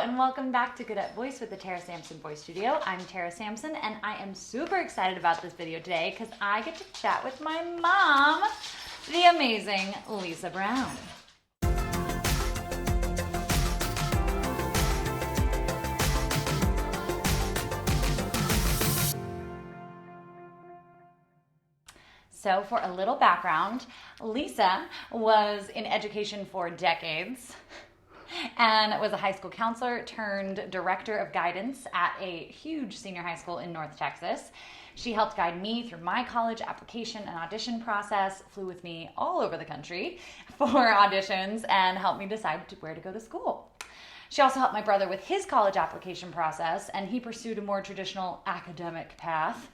and welcome back to Good at Voice with the Tara Sampson Voice Studio. I'm Tara Sampson, and I am super excited about this video today because I get to chat with my mom, the amazing Lisa Brown. So for a little background, Lisa was in education for decades and was a high school counselor turned director of guidance at a huge senior high school in North Texas. She helped guide me through my college application and audition process, flew with me all over the country for auditions, and helped me decide where to go to school. She also helped my brother with his college application process, and he pursued a more traditional academic path.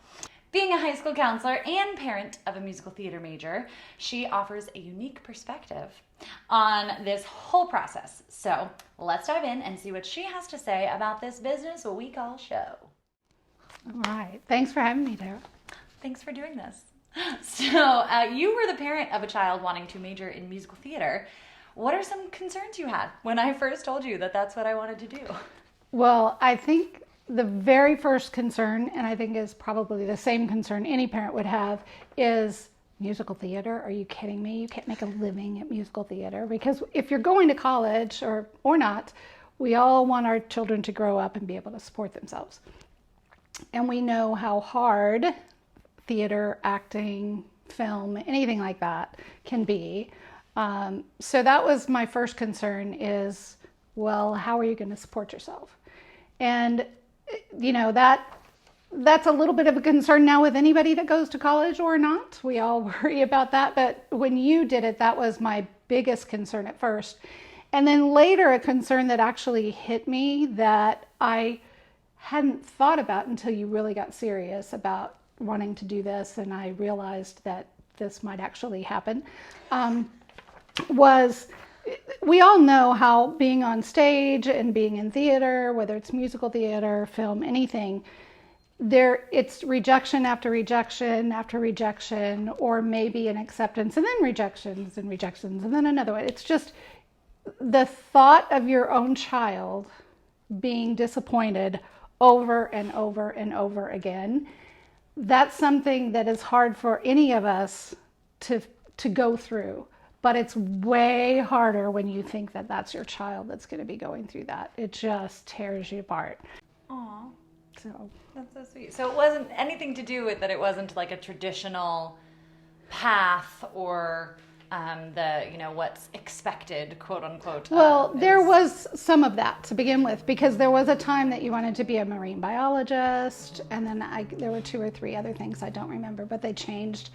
Being a high school counselor and parent of a musical theater major, she offers a unique perspective on this whole process. So let's dive in and see what she has to say about this business we call show. All right. Thanks for having me, Tara. Thanks for doing this. So you were the parent of a child wanting to major in musical theater. What are some concerns you had when I first told you that that's what I wanted to do? Well, I think the very first concern, and I think is probably the same concern any parent would have, is musical theater. Are you kidding me? You can't make a living at musical theater. Because if you're going to college or not, we all want our children to grow up and be able to support themselves. And we know how hard theater, acting, film, anything like that can be. So that was my first concern is, well, how are you going to support yourself? And you know, that's a little bit of a concern now with anybody that goes to college or not. We all worry about that. But when you did it, that was my biggest concern at first. And then later, a concern that actually hit me that I hadn't thought about until you really got serious about wanting to do this. And I realized that this might actually happen, was we all know how being on stage and being in theater, whether it's musical theater, film, anything, it's rejection after rejection after rejection, or maybe an acceptance and then rejections and rejections and then another one. It's just the thought of your own child being disappointed over and over and over again. That's something that is hard for any of us to go through. But it's way harder when you think that that's your child that's going to be going through that. It just tears you apart. Aw, So that's so sweet. So it wasn't anything to do with that. It wasn't like a traditional path or what's expected, quote unquote. Well, there was some of that to begin with, because there was a time that you wanted to be a marine biologist, and then there were 2 or 3 other things I don't remember, but they changed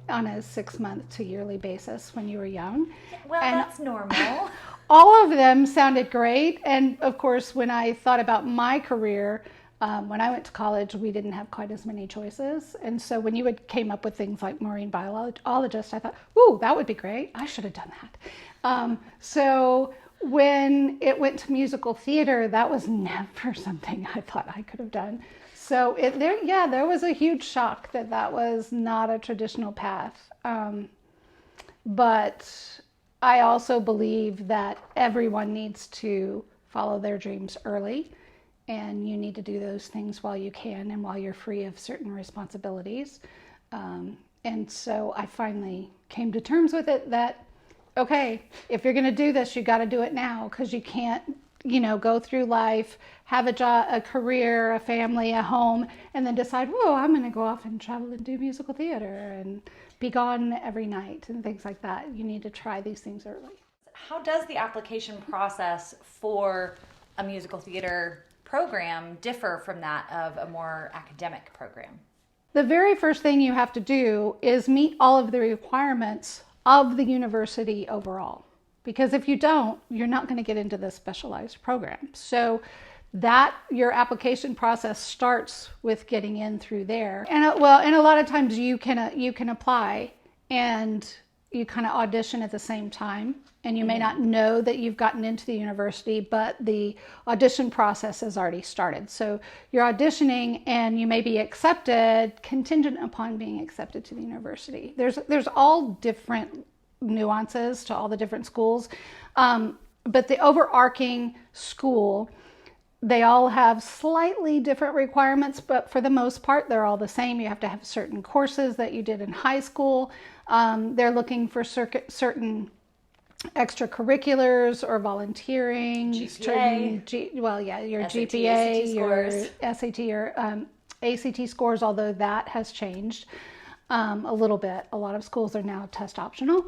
on a 6-month to yearly basis when you were young. Well, and that's normal. All of them sounded great. And of course, when I thought about my career, when I went to college, we didn't have quite as many choices. And so when you came up with things like marine biologist, I thought, ooh, that would be great. I should have done that. So when it went to musical theater, that was never something I thought I could have done. So there was a huge shock that was not a traditional path. But I also believe that everyone needs to follow their dreams early, and you need to do those things while you can and while you're free of certain responsibilities. And so I finally came to terms with it that, okay, if you're going to do this, you got to do it now, because you can't go through life, have a job, a career, a family, a home, and then decide, whoa, I'm going to go off and travel and do musical theater and be gone every night and things like that. You need to try these things early. How does the application process for a musical theater program differ from that of a more academic program? The very first thing you have to do is meet all of the requirements of the university overall. Because if you don't, you're not going to get into this specialized program. So that your application process starts with getting in through there. And a lot of times you can apply and you kind of audition at the same time. And you may not know that you've gotten into the university, but the audition process has already started. So you're auditioning and you may be accepted contingent upon being accepted to the university. There's all different nuances to all the different schools. But the overarching school They all have slightly different requirements, but for the most part, they're all the same. You have to have certain courses that you did in high school. They're looking for certain extracurriculars or volunteering. GPA. Your SAT, GPA, your scores. SAT or ACT scores, although that has changed a little bit. A lot of schools are now test optional.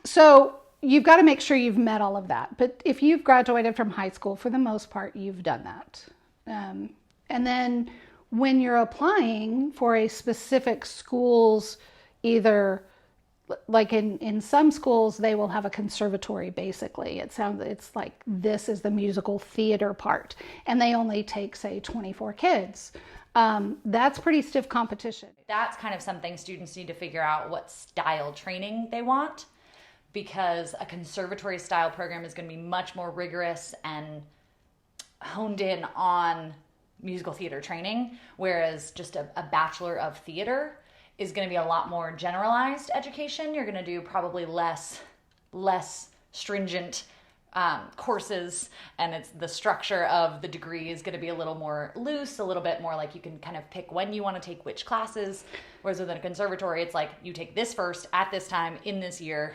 So you've got to make sure you've met all of that. But if you've graduated from high school, for the most part, you've done that. And then when you're applying for a specific school's, either like in some schools, they will have a conservatory, basically. It's like, this is the musical theater part. And they only take, say, 24 kids. That's pretty stiff competition. That's kind of something students need to figure out what style training they want, because a conservatory style program is going to be much more rigorous and honed in on musical theater training, whereas just a bachelor of theater is going to be a lot more generalized education. You're going to do probably less stringent courses, and it's the structure of the degree is going to be a little more loose, a little bit more like you can kind of pick when you want to take which classes, whereas with a conservatory, it's like you take this first at this time in this year,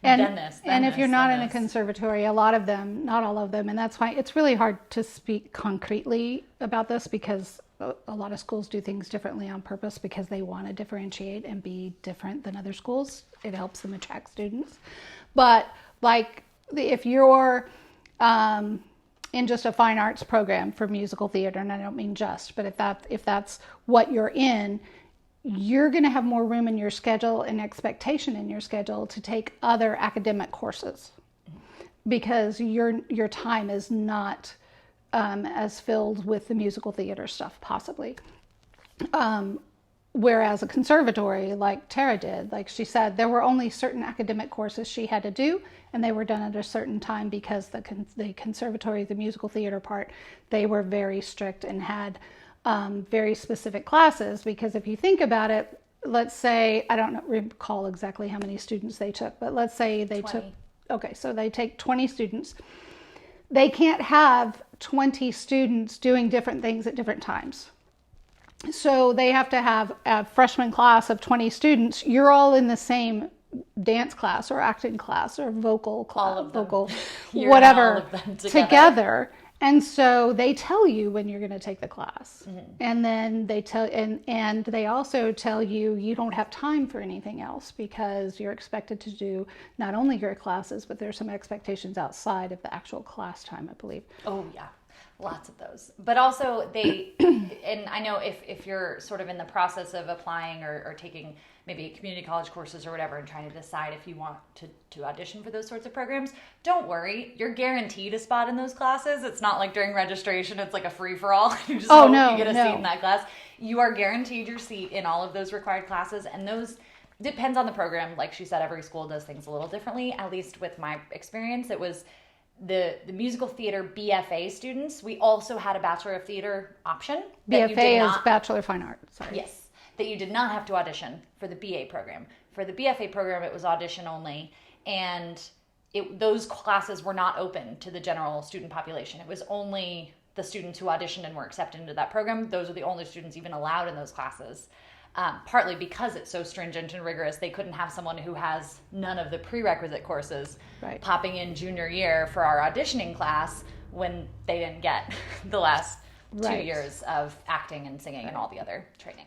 then this. And if you're not in a conservatory, a lot of them, not all of them, and that's why it's really hard to speak concretely about this, because a lot of schools do things differently on purpose because they want to differentiate and be different than other schools. It helps them attract students. But like, if you're in just a fine arts program for musical theater, and I don't mean just, but if that's what you're in, you're going to have more room in your schedule and expectation in your schedule to take other academic courses, because your time is not as filled with the musical theater stuff, possibly. Whereas a conservatory, like Tara did, like she said, there were only certain academic courses she had to do, and they were done at a certain time, because the conservatory, the musical theater part, they were very strict and had very specific classes. Because if you think about it, let's say, I don't recall exactly how many students they took, but let's say they 20. So they take 20 students. They can't have 20 students doing different things at different times. So they have to have a freshman class of 20 students. You're all in the same dance class or acting class or vocal class, whatever, together. And so they tell you when you're going to take the class. Mm-hmm. And then they and they also tell you you don't have time for anything else, because you're expected to do not only your classes, but there's some expectations outside of the actual class time, I believe. Oh, yeah. Lots of those. But also and I know if you're sort of in the process of applying or taking maybe community college courses or whatever and trying to decide if you want to audition for those sorts of programs, don't worry. You're guaranteed a spot in those classes. It's not like during registration, it's like a free-for-all. You just hope you get a seat in that class. You are guaranteed your seat in all of those required classes, and those depends on the program. Like she said, every school does things a little differently. At least with my experience, it was the musical theater BFA students. We also had a Bachelor of Theater option. BFA is Bachelor of Fine Arts. Sorry. Yes, that you did not have to audition for the BA program. For the BFA program, it was audition only, and those classes were not open to the general student population. It was only the students who auditioned and were accepted into that program. Those are the only students even allowed in those classes. Partly because it's so stringent and rigorous, they couldn't have someone who has none of the prerequisite courses popping in junior year for our auditioning class when they didn't get the last 2 years of acting and singing and all the other training.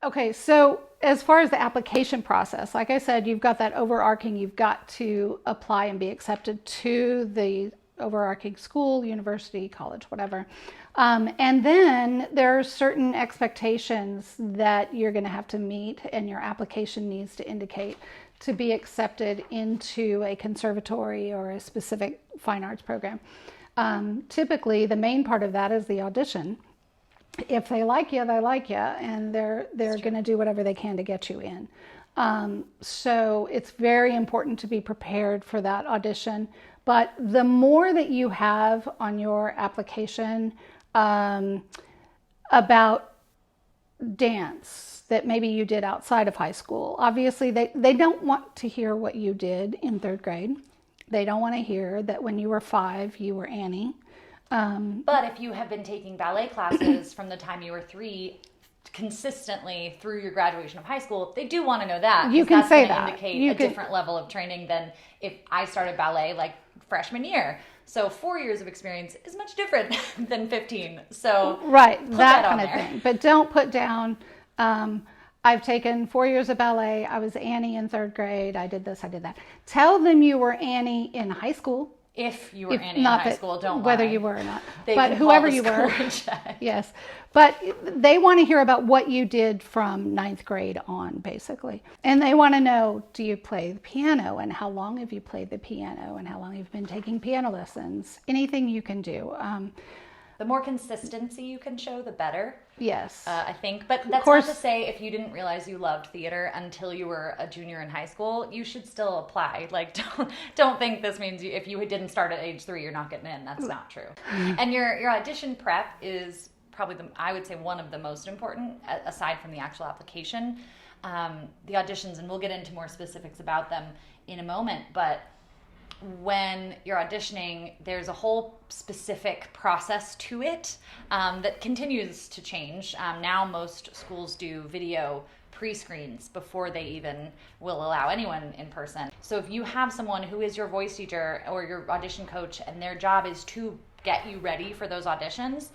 Okay, so as far as the application process, like I said, you've got that overarching, you've got to apply and be accepted to the overarching school, university, college, whatever. And then there are certain expectations that you're going to have to meet, and your application needs to indicate to be accepted into a conservatory or a specific fine arts program. Typically, the main part of that is the audition. If they like you, they like you, and they're going to do whatever they can to get you in. So it's very important to be prepared for that audition. But the more that you have on your application about dance that maybe you did outside of high school, obviously they don't want to hear what you did in third grade. They don't want to hear that when you were 5, you were Annie. But if you have been taking ballet classes from the time you were 3 consistently through your graduation of high school, they do want to know that. You can say that's that. going to indicate different level of training than if I started ballet like freshman year. So 4 years of experience is much different than 15. So right, put that on kind of there. thing. But don't put down, I've taken 4 years of ballet. I was Annie in 3rd grade. I did this, I did that. Tell them you were Annie in high school. If you were Annie in high school, don't whether lie. you were or not. They but can whoever call the you school were, and check. yes. But they want to hear about what you did from 9th grade on, basically. And they want to know, do you play the piano? And how long have you played the piano? And how long have you been taking piano lessons? Anything you can do. The more consistency you can show, the better. Yes. I think. But that's not to say if you didn't realize you loved theater until you were a junior in high school, you should still apply. Like, don't think this means if you didn't start at age 3, you're not getting in. That's not true. And your audition prep is probably, I would say, one of the most important, aside from the actual application. The auditions, and we'll get into more specifics about them in a moment, but when you're auditioning, there's a whole specific process to it that continues to change. Now most schools do video pre-screens before they even will allow anyone in person. So if you have someone who is your voice teacher or your audition coach and their job is to get you ready for those auditions,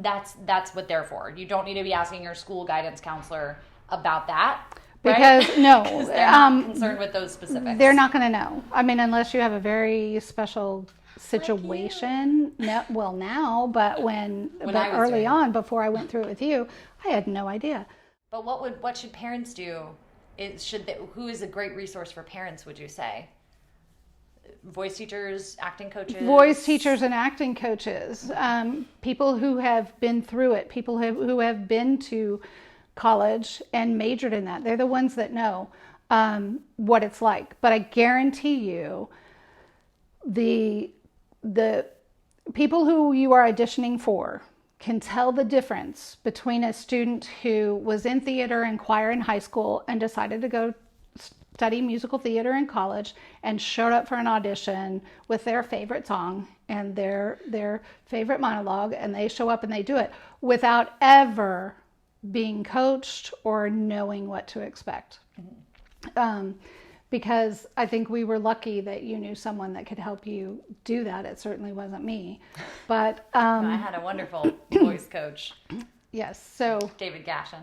that's what they're for. You don't need to be asking your school guidance counselor about that. Because right? no, because they're not concerned with those specifics. They're not going to know. I mean, unless you have a very special situation. No, well, now, but but early on, before I went through it with you, I had no idea. But what should parents do? Who is a great resource for parents? Would you say? Voice teachers, acting coaches? Voice teachers and acting coaches. People who have been through it. People who have been to college and majored in that. They're the ones that know what it's like. But I guarantee you, the people who you are auditioning for can tell the difference between a student who was in theater and choir in high school and decided to go study musical theater in college and showed up for an audition with their favorite song and their favorite monologue, and they show up and they do it without ever being coached or knowing what to expect. Because I think we were lucky that you knew someone that could help you do that. It certainly wasn't me. But I had a wonderful voice coach. Yes. So David Gaschen.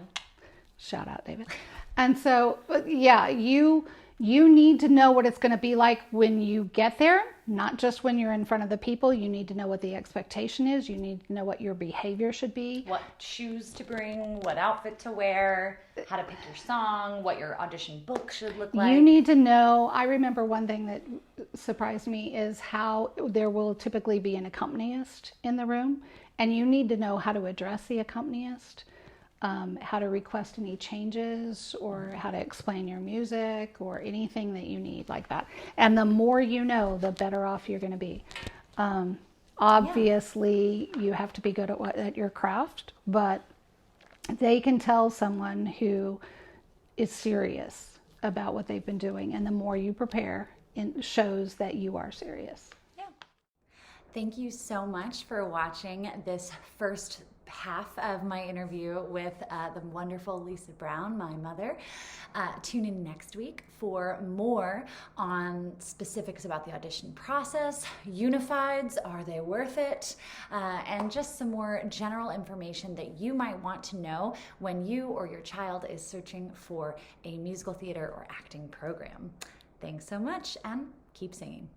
Shout out, David. And so, yeah, you need to know what it's going to be like when you get there, not just when you're in front of the people. You need to know what the expectation is. You need to know what your behavior should be. What shoes to bring, what outfit to wear, how to pick your song, what your audition book should look like. You need to know. I remember one thing that surprised me is how there will typically be an accompanist in the room, and you need to know how to address the accompanist. How to request any changes or how to explain your music or anything that you need like that. And the more you know, the better off you're going to be. Obviously, you have to be good at your craft, but they can tell someone who is serious about what they've been doing. And the more you prepare, it shows that you are serious. Yeah. Thank you so much for watching this first half of my interview with the wonderful Lisa Brown, my mother. Tune in next week for more on specifics about the audition process, unifieds, are they worth it, and just some more general information that you might want to know when you or your child is searching for a musical theater or acting program. Thanks so much, and keep singing.